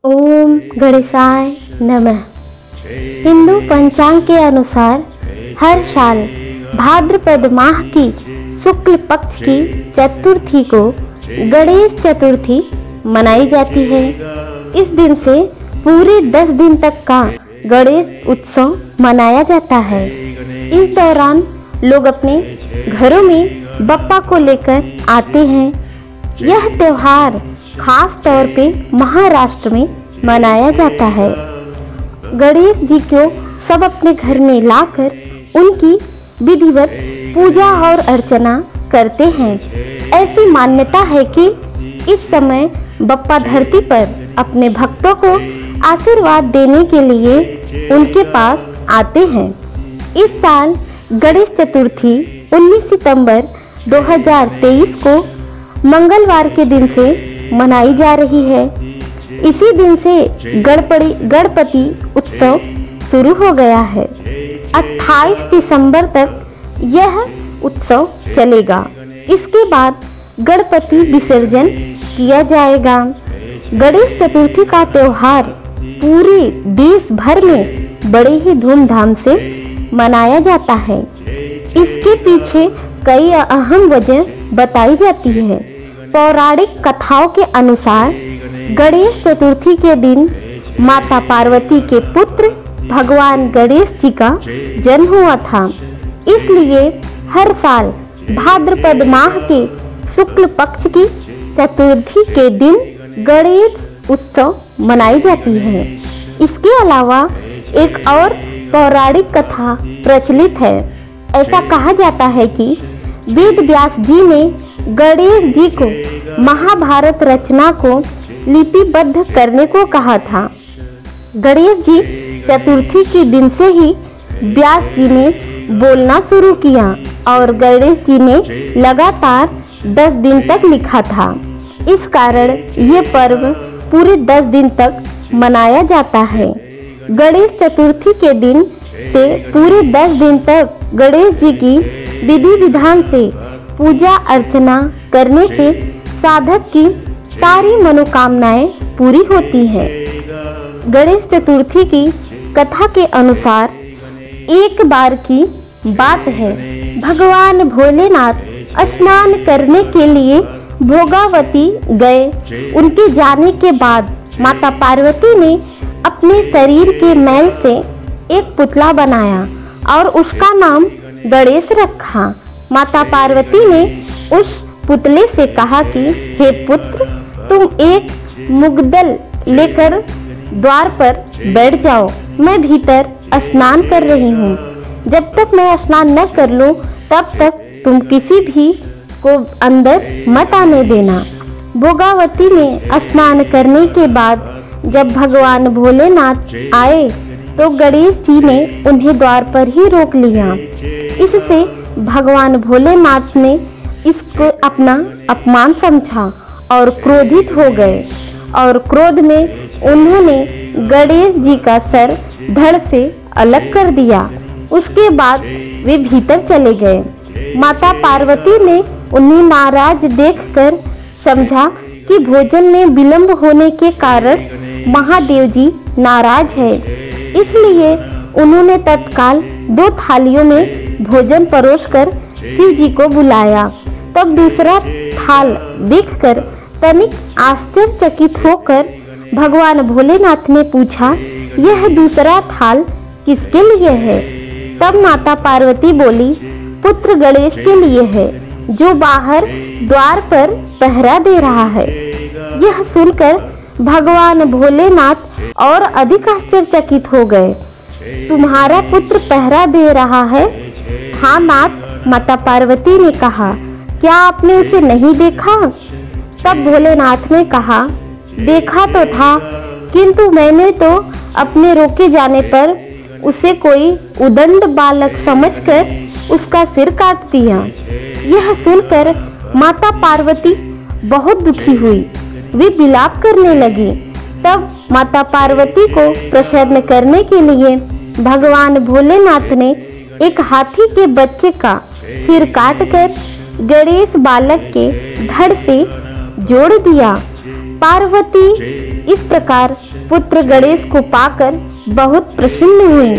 ओम गणेशाय नमः। हिंदू पंचांग के अनुसार हर साल भाद्रपद माह की शुक्ल पक्ष की चतुर्थी को गणेश चतुर्थी मनाई जाती है। इस दिन से पूरे 10 दिन तक का गणेश उत्सव मनाया जाता है। इस दौरान लोग अपने घरों में बप्पा को लेकर आते हैं। यह त्योहार खास तौर पे महाराष्ट्र में मनाया जाता है। गणेश जी को सब अपने घर में लाकर उनकी विधिवत पूजा और अर्चना करते हैं। ऐसी मान्यता है कि इस समय बप्पा धरती पर अपने भक्तों को आशीर्वाद देने के लिए उनके पास आते हैं। इस साल गणेश चतुर्थी 19 सितंबर 2023 को मंगलवार के दिन से मनाई जा रही है। इसी दिन से गणपति उत्सव शुरू हो गया है। 28 दिसंबर तक यह उत्सव चलेगा। इसके बाद गणपति विसर्जन किया जाएगा। गणेश चतुर्थी का त्योहार पूरे देश भर में बड़े ही धूमधाम से मनाया जाता है। इसके पीछे कई अहम वजह बताई जाती है। पौराणिक कथाओं के अनुसार गणेश चतुर्थी के दिन माता पार्वती के पुत्र भगवान गणेश जी का जन्म हुआ था। इसलिए हर साल भाद्रपद माह के शुक्ल पक्ष की चतुर्थी के दिन गणेश उत्सव मनाई जाती है। इसके अलावा एक और पौराणिक कथा प्रचलित है। ऐसा कहा जाता है कि वेद व्यास जी ने गणेश जी को महाभारत रचना को लिपिबद्ध करने को कहा था। गणेश जी चतुर्थी के दिन से ही व्यास जी ने बोलना शुरू किया और गणेश जी ने लगातार 10 दिन तक लिखा था। इस कारण ये पर्व पूरे 10 दिन तक मनाया जाता है। गणेश चतुर्थी के दिन से पूरे 10 दिन तक गणेश जी की विधि विधान से पूजा अर्चना करने से साधक की सारी मनोकामनाएं पूरी होती हैं। गणेश चतुर्थी की कथा के अनुसार एक बार की बात है, भगवान भोलेनाथ स्नान करने के लिए भोगावती गए। उनके जाने के बाद माता पार्वती ने अपने शरीर के मैल से एक पुतला बनाया और उसका नाम गणेश रखा। माता पार्वती ने उस पुतले से कहा कि हे पुत्र, तुम एक मुग्दल लेकर द्वार पर बैठ जाओ। मैं भीतर स्नान कर रही हूँ। जब तक मैं स्नान न कर लूँ तब तक तुम किसी भी को अंदर मत आने देना। भोगावती ने स्नान करने के बाद जब भगवान भोलेनाथ आए तो गणेश जी ने उन्हें द्वार पर ही रोक लिया। इससे भगवान भोलेनाथ ने इसको अपना अपमान समझा और क्रोधित हो गए और क्रोध में उन्होंने गणेश जी का सर धड़ से अलग कर दिया। उसके बाद वे भीतर चले गए। माता पार्वती ने उन्हें नाराज देखकर समझा कि भोजन में विलंब होने के कारण महादेव जी नाराज है। इसलिए उन्होंने तत्काल 2 थालियों में भोजन परोसकर शिव जी को बुलाया। तब दूसरा थाल देखकर तनिक आश्चर्यचकित होकर भगवान भोलेनाथ ने पूछा, यह दूसरा थाल किसके लिए है? तब माता पार्वती बोली, पुत्र गणेश के लिए है, जो बाहर द्वार पर पहरा दे रहा है। यह सुनकर भगवान भोलेनाथ और अधिक आश्चर्यचकित हो गए। तुम्हारा पुत्र पहरा दे रहा है? हाँ नाथ, माता पार्वती ने कहा, क्या आपने उसे नहीं देखा? तब भोलेनाथ ने कहा, देखा तो था, किंतु मैंने तो अपने रोके जाने पर उसे कोई उदंड बालक समझकर उसका सिर काट दिया। यह सुनकर माता पार्वती बहुत दुखी हुई। वे विलाप करने लगी। तब माता पार्वती को प्रसन्न करने के लिए भगवान भोलेनाथ ने एक हाथी के बच्चे का सिर काटकर गणेश बालक के धड़ से जोड़ दिया पार्वती इस प्रकार पुत्र गणेश को पाकर बहुत प्रसन्न हुई।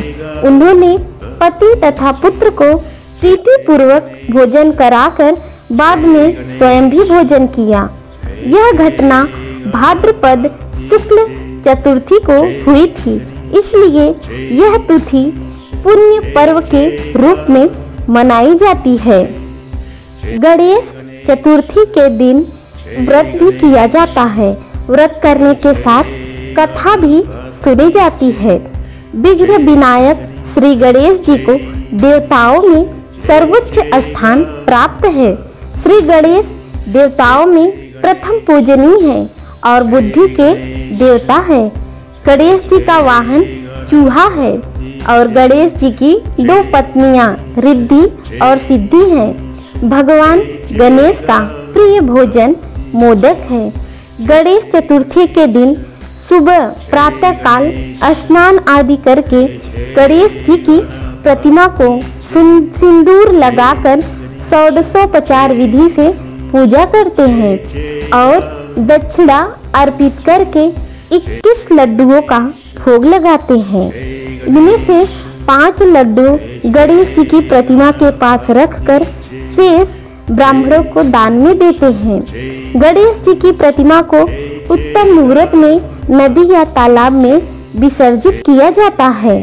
उन्होंने पति तथा पुत्र को प्रीति पूर्वक भोजन कराकर बाद में स्वयं भी भोजन किया। यह घटना भाद्रपद शुक्ल चतुर्थी को हुई थी, इसलिए यह तिथि पुण्य पर्व के रूप में मनाई जाती है। गणेश चतुर्थी के दिन व्रत भी किया जाता है। व्रत करने के साथ कथा भी सुनी जाती है। विघ्न विनायक श्री गणेश जी को देवताओं में सर्वोच्च स्थान प्राप्त है। श्री गणेश देवताओं में प्रथम पूजनीय है और बुद्धि के देवता है। गणेश जी का वाहन चूहा है और गणेश जी की 2 पत्नियां रिद्धि और सिद्धि हैं। भगवान गणेश का प्रिय भोजन मोदक है। गणेश चतुर्थी के दिन सुबह प्रातः काल स्नान आदि करके गणेश जी की प्रतिमा को सिंदूर लगाकर षोडशोपचार विधि से पूजा करते हैं और दक्षिणा अर्पित करके 21 लड्डुओं का भोग लगाते हैं। इनमें से 5 लड्डू गणेश जी की प्रतिमा के पास रखकर शेष ब्राह्मणों को दान में देते हैं। गणेश जी की प्रतिमा को उत्तम मुहूर्त में नदी या तालाब में विसर्जित किया जाता है।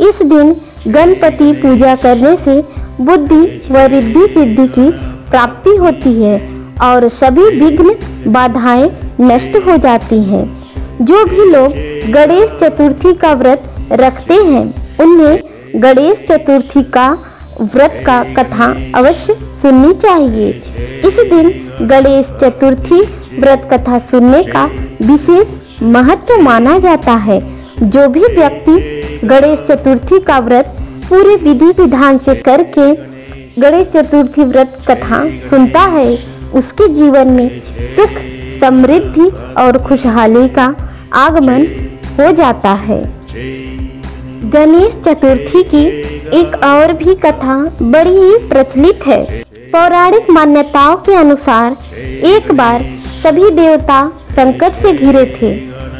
इस दिन गणपति पूजा करने से बुद्धि व रिद्धि सिद्धि की प्राप्ति होती है और सभी विघ्न बाधाएं नष्ट हो जाती हैं। जो भी लोग गणेश चतुर्थी का व्रत रखते हैं उन्हें गणेश चतुर्थी का व्रत का कथा अवश्य सुननी चाहिए। इस दिन गणेश चतुर्थी व्रत कथा सुनने का विशेष महत्व माना जाता है। जो भी व्यक्ति गणेश चतुर्थी का व्रत पूरे विधि विधान से करके गणेश चतुर्थी व्रत कथा सुनता है उसके जीवन में सुख समृद्धि और खुशहाली का आगमन हो जाता है। गणेश चतुर्थी की एक और भी कथा बड़ी ही प्रचलित है। पौराणिक मान्यताओं के अनुसार एक बार सभी देवता संकट से घिरे थे।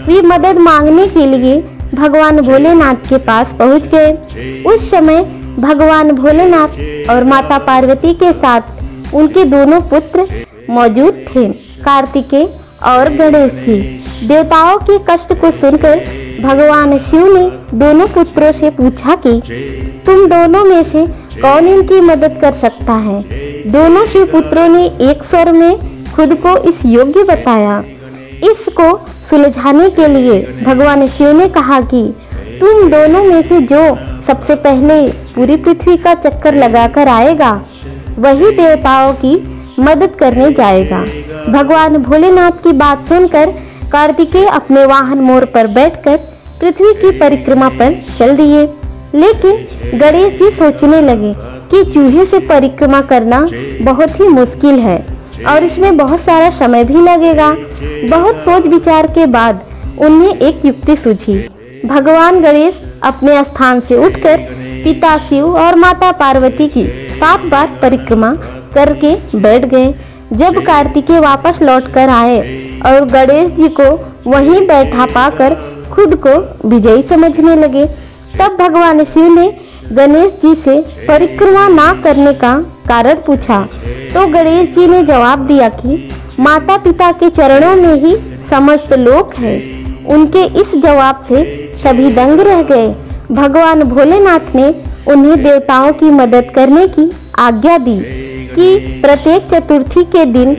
वे मदद मांगने के लिए भगवान भोलेनाथ के पास पहुंच गए। उस समय भगवान भोलेनाथ और माता पार्वती के साथ उनके दोनों पुत्र मौजूद थे, कार्तिकेय और गणेश जी। देवताओं के कष्ट को सुनकर भगवान शिव ने दोनों पुत्रों से पूछा कि तुम दोनों में से कौन इनकी मदद कर सकता है। दोनों शिव पुत्रों ने एक स्वर में खुद को इस योग्य बताया। इसको सुलझाने के लिए भगवान शिव ने कहा कि तुम दोनों में से जो सबसे पहले पूरी पृथ्वी का चक्कर लगाकर आएगा वही देवताओं की मदद करने जाएगा। भगवान भोलेनाथ की बात सुनकर कार्तिकेय अपने वाहन मोर पर बैठकर पृथ्वी की परिक्रमा पर चल दिए। लेकिन गणेश जी सोचने लगे कि चूहे से परिक्रमा करना बहुत ही मुश्किल है और इसमें बहुत सारा समय भी लगेगा। बहुत सोच विचार के बाद उन्हें एक युक्ति सूझी। भगवान गणेश अपने स्थान से उठकर पिता शिव और माता पार्वती की 7 बार परिक्रमा करके बैठ गए। जब कार्तिकेय वापस लौटकर आए और गणेश जी को वहीं बैठा पाकर खुद को विजयी समझने लगे, तब भगवान शिव ने गणेश जी से परिक्रमा ना करने का कारण पूछा तो गणेश जी ने जवाब दिया कि माता पिता के चरणों में ही समस्त लोक है। उनके इस जवाब से सभी दंग रह गए। भगवान भोलेनाथ ने उन्हें देवताओं की मदद करने की आज्ञा दी कि प्रत्येक चतुर्थी के दिन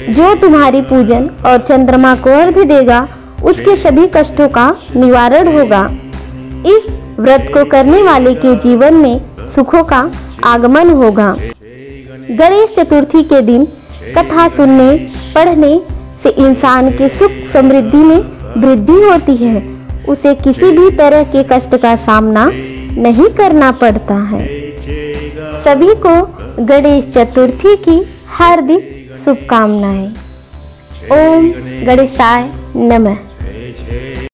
जो तुम्हारी पूजन और चंद्रमा को अर्घ्य देगा उसके सभी कष्टों का निवारण होगा। इस व्रत को करने वाले के जीवन में सुखों का आगमन होगा। गणेश चतुर्थी के दिन कथा सुनने पढ़ने से इंसान के सुख समृद्धि में वृद्धि होती है। उसे किसी भी तरह के कष्ट का सामना नहीं करना पड़ता है। सभी को गणेश चतुर्थी की हार्दिक शुभकामनाएं। ओम गणेशाय नमः।